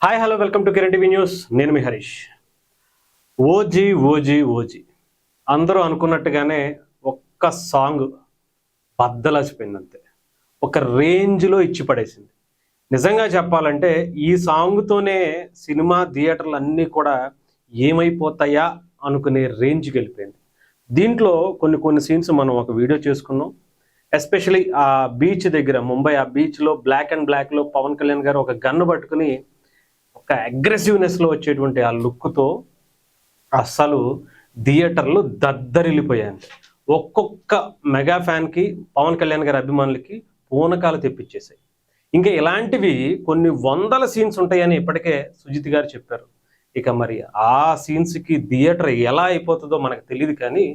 Hi hello welcome to Kiran TV news. నేను మీ Harish. OG OG OG అందరూ అనుకున్నట్టుగానే ఒక్క సాంగ్ బద్దలసిపోయింది అంతే. ఒక రేంజ్లో ఇచ్చి పడేసింది. నిజంగా చెప్పాలంటే ఈ సాంగ్తోనే సినిమా థియేటర్లు అన్నీ కూడా ఏమైపోతాయా అనుకునే రేంజ్కి వెళ్ళిపోయింది. దీంట్లో కొన్ని సీన్స్ మనం ఒక వీడియో చేసుకున్నాం. ఎస్పెషలీ ఆ బీచ్ దగ్గర, ముంబై ఆ బీచ్లో బ్లాక్ అండ్ బ్లాక్లో పవన్ కళ్యాణ్ గారు ఒక గన్ను పట్టుకుని ఒక అగ్రెసివ్నెస్లో వచ్చేటువంటి ఆ లుక్తో అస్సలు థియేటర్లు దద్దరిల్లిపోయాయి. ఒక్కొక్క మెగా ఫ్యాన్కి, పవన్ కళ్యాణ్ గారి అభిమానులకి పూనకాలు తెప్పించేశాయి. ఇంకా ఇలాంటివి కొన్ని వందల సీన్స్ ఉంటాయని ఇప్పటికే సుజిత్ గారు చెప్పారు. ఇక మరి ఆ సీన్స్కి థియేటర్ ఎలా అయిపోతుందో మనకు తెలియదు. కానీ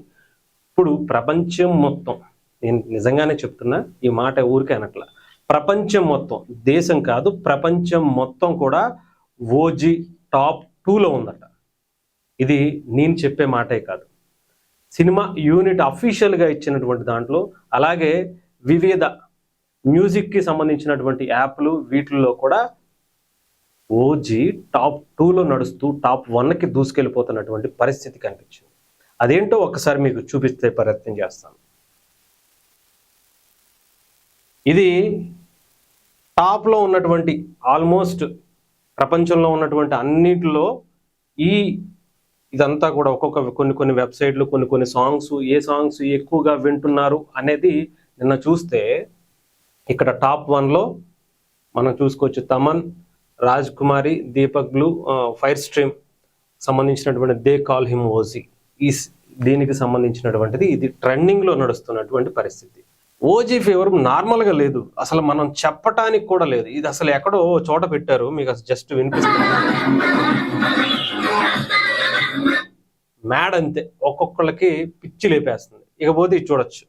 ఇప్పుడు ప్రపంచం మొత్తం, నేను నిజంగానే చెప్తున్నా, ఈ మాట ఊరికే అనట్లా, ప్రపంచం మొత్తం, దేశం కాదు ప్రపంచం మొత్తం కూడా ఓజీ టాప్ 2లో ఉందట. ఇది నేను చెప్పే మాటే కాదు, సినిమా యూనిట్ అఫీషియల్గా ఇచ్చినటువంటి దాంట్లో, అలాగే వివిధ మ్యూజిక్కి సంబంధించినటువంటి యాప్లు వీటిల్లో కూడా ఓజీ టాప్ 2లో నడుస్తూ టాప్ 1కి దూసుకెళ్ళిపోతున్నటువంటి పరిస్థితి కనిపించింది. అదేంటో ఒక్కసారి మీకు చూపిస్తే ప్రయత్నం చేస్తాను. ఇది టాప్లో ఉన్నటువంటి, ఆల్మోస్ట్ ప్రపంచంలో ఉన్నటువంటి అన్నిటిలో ఇదంతా కూడా ఒక్కొక్క కొన్ని వెబ్సైట్లు, కొన్ని సాంగ్స్, ఏ సాంగ్స్ ఎక్కువగా వింటున్నారు అనేది నిన్న చూస్తే ఇక్కడ టాప్ 1లో మనం చూసుకోవచ్చు. తమన్, రాజ్ కుమారి, దీపక్ బ్లూ, ఫైర్ స్ట్రీమ్ సంబంధించినటువంటి దే కాల్ హిమ్ ఓజీ, దీనికి సంబంధించినటువంటిది ఇది ట్రెండింగ్లో నడుస్తున్నటువంటి పరిస్థితి. ఓజీ ఫీవర్ నార్మల్గా లేదు, అసలు మనం చెప్పటానికి కూడా లేదు. ఇది అసలు ఎక్కడో చోట పెట్టారు, మీకు అసలు జస్ట్ వినిపిస్తుంది. మ్యాడ్ అంతే, ఒక్కొక్కళ్ళకి పిచ్చి లేపేస్తుంది. ఇకపోతే ఇది చూడొచ్చు,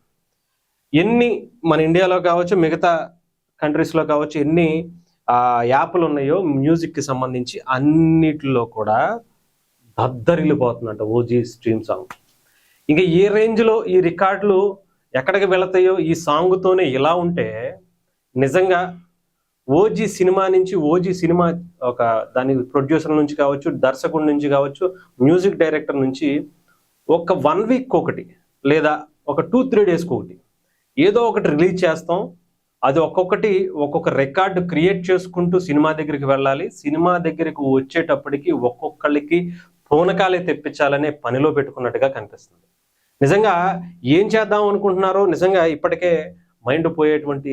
ఎన్ని మన ఇండియాలో కావచ్చు, మిగతా కంట్రీస్లో కావచ్చు, ఎన్ని యాప్లు ఉన్నాయో మ్యూజిక్కి సంబంధించి అన్నిటిలో కూడా దద్దరిల్లిపోతుందంట ఓజీ స్ట్రీమ్ సాంగ్. ఇంకా ఏ రేంజ్లో ఈ రికార్డులు ఎక్కడికి వెళతాయో ఈ సాంగ్తోనే ఇలా ఉంటే, నిజంగా ఓజీ సినిమా నుంచి, ఓజీ సినిమా ఒక దాని ప్రొడ్యూసర్ నుంచి కావచ్చు, దర్శకుడి నుంచి కావచ్చు, మ్యూజిక్ డైరెక్టర్ నుంచి ఒక 1 వీక్ ఒకటి, లేదా ఒక 2-3 డేస్కి ఒకటి ఏదో ఒకటి రిలీజ్ చేస్తాం. అది ఒక్కొక్క రికార్డు క్రియేట్ చేసుకుంటూ సినిమా దగ్గరికి వెళ్ళాలి. సినిమా దగ్గరికి వచ్చేటప్పటికి ఒక్కొక్కళ్ళకి పూనకాలే తెప్పించాలనే పనిలో పెట్టుకున్నట్టుగా కనిపిస్తుంది. నిజంగా ఏం చేద్దాం అనుకుంటున్నారో నిజంగా ఇప్పటికే మైండ్ పోయేటువంటి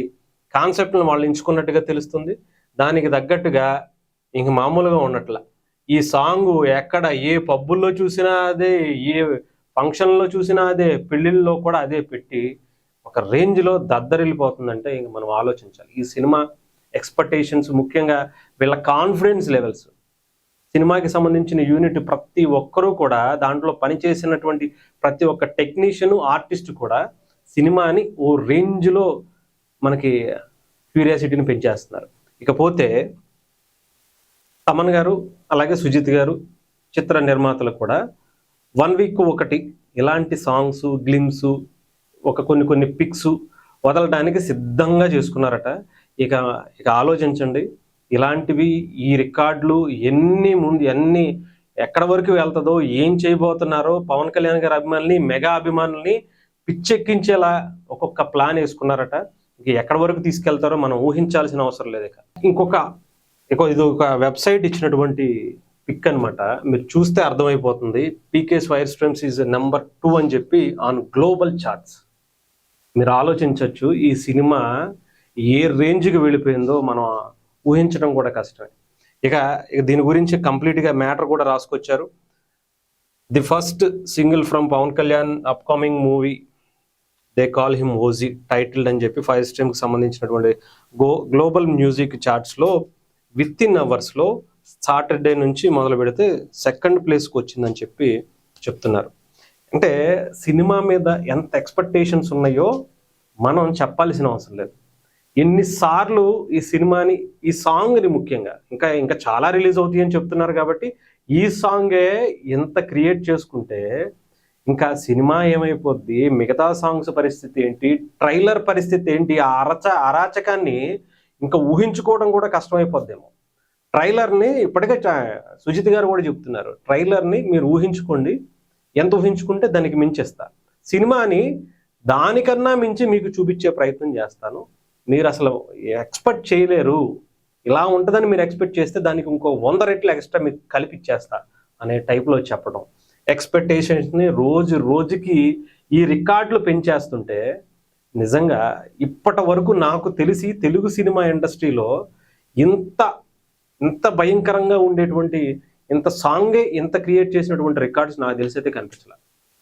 కాన్సెప్ట్లను వాళ్ళు ఎంచుకున్నట్టుగా తెలుస్తుంది. దానికి తగ్గట్టుగా ఇంక మామూలుగా ఉన్నట్ల ఈ సాంగ్ ఎక్కడ ఏ పబ్బుల్లో చూసినా అదే, ఏ ఫంక్షన్లో చూసినా అదే, పెళ్ళిళ్ళలో కూడా అదే పెట్టి ఒక రేంజ్లో దద్దరిల్లిపోతుందంటే ఇంక మనం ఆలోచించాలి. ఈ సినిమా ఎక్స్పెక్టేషన్స్, ముఖ్యంగా వీళ్ళ కాన్ఫిడెన్స్ లెవెల్స్, సినిమాకి సంబంధించిన యూనిట్ ప్రతి ఒక్కరూ కూడా, దాంట్లో పనిచేసినటువంటి ప్రతి ఒక్క టెక్నీషియన్, ఆర్టిస్ట్ కూడా సినిమాని ఓ రేంజ్లో మనకి క్యూరియాసిటీని పెంచేస్తున్నారు. ఇకపోతే తమన్ గారు, అలాగే సుజిత్ గారు, చిత్ర నిర్మాతలు కూడా 1 వీక్ ఒకటి ఇలాంటి సాంగ్స్, గ్లిమ్స్, కొన్ని పిక్స్ వదలడానికి సిద్ధంగా చేసుకున్నారట. ఇక ఆలోచించండి, ఇలాంటివి ఈ రికార్డులు ఎన్ని ఎక్కడి వరకు వెళ్తుందో, ఏం చేయబోతున్నారో, పవన్ కళ్యాణ్ గారి అభిమానుల్ని, మెగా అభిమానుల్ని పిచ్చెక్కించేలా ఒక్కొక్క ప్లాన్ వేసుకున్నారట. ఇక ఎక్కడి వరకు తీసుకెళ్తారో మనం ఊహించాల్సిన అవసరం లేదు. ఇది ఒక వెబ్సైట్ ఇచ్చినటువంటి పిక్ అనమాట. మీరు చూస్తే అర్థమైపోతుంది. PK's fire streams is number 2 అని చెప్పి ఆన్ గ్లోబల్ చార్ట్స్. మీరు ఆలోచించవచ్చు ఈ సినిమా ఏ రేంజ్కి వెళ్ళిపోయిందో మనం ఊహించడం కూడా కష్టమే. ఇక దీని గురించి కంప్లీట్గా మ్యాటర్ కూడా రాసుకొచ్చారు. The first single from Pawan Kalyan upcoming movie they call him OG titled అని చెప్పి ఫైర్ స్ట్రీమ్కి సంబంధించినటువంటి గ్లోబల్ మ్యూజిక్ చార్ట్స్లో విత్-ఇన్ అవర్స్లో సాటర్డే నుంచి మొదలు పెడితే 2nd ప్లేస్కి వచ్చిందని చెప్పి చెప్తున్నారు. అంటే సినిమా మీద ఎంత ఎక్స్పెక్టేషన్స్ ఉన్నాయో మనం చెప్పాల్సిన అవసరం లేదు. ఎన్నిసార్లు ఈ సినిమాని, ఈ సాంగ్ని ముఖ్యంగా, ఇంకా చాలా రిలీజ్ అవుతాయి అని చెప్తున్నారు కాబట్టి ఈ సాంగే ఎంత క్రియేట్ చేసుకుంటే ఇంకా సినిమా ఏమైపోద్ది, మిగతా సాంగ్స్ పరిస్థితి ఏంటి, ట్రైలర్ పరిస్థితి ఏంటి, ఆ అరాచకాన్ని ఇంకా ఊహించుకోవడం కూడా కష్టమైపోద్దేమో. ట్రైలర్ని ఇప్పటికే సుజిత్ గారు కూడా చెప్తున్నారు, ట్రైలర్ని మీరు ఊహించుకోండి, ఎంత ఊహించుకుంటే దానికి మించేస్తా, సినిమాని దానికన్నా మించి మీకు చూపించే ప్రయత్నం చేస్తాను, మీరు అసలు ఎక్స్పెక్ట్ చేయలేరు, ఇలా ఉంటుందని మీరు ఎక్స్పెక్ట్ చేస్తే దానికి ఇంకో 100 రెట్లు ఎక్స్ట్రా మీకు కలిపిచ్చేస్తా అనే టైప్లో చెప్పడం, ఎక్స్పెక్టేషన్స్ని రోజు రోజుకి ఈ రికార్డులు పెంచేస్తుంటే నిజంగా ఇప్పటి వరకు నాకు తెలిసి తెలుగు సినిమా ఇండస్ట్రీలో ఇంత ఇంత భయంకరంగా ఉండేటువంటి ఇంత సాంగే ఇంత క్రియేట్ చేసినటువంటి రికార్డ్స్ నాకు తెలిసి అయితే కనిపించలే.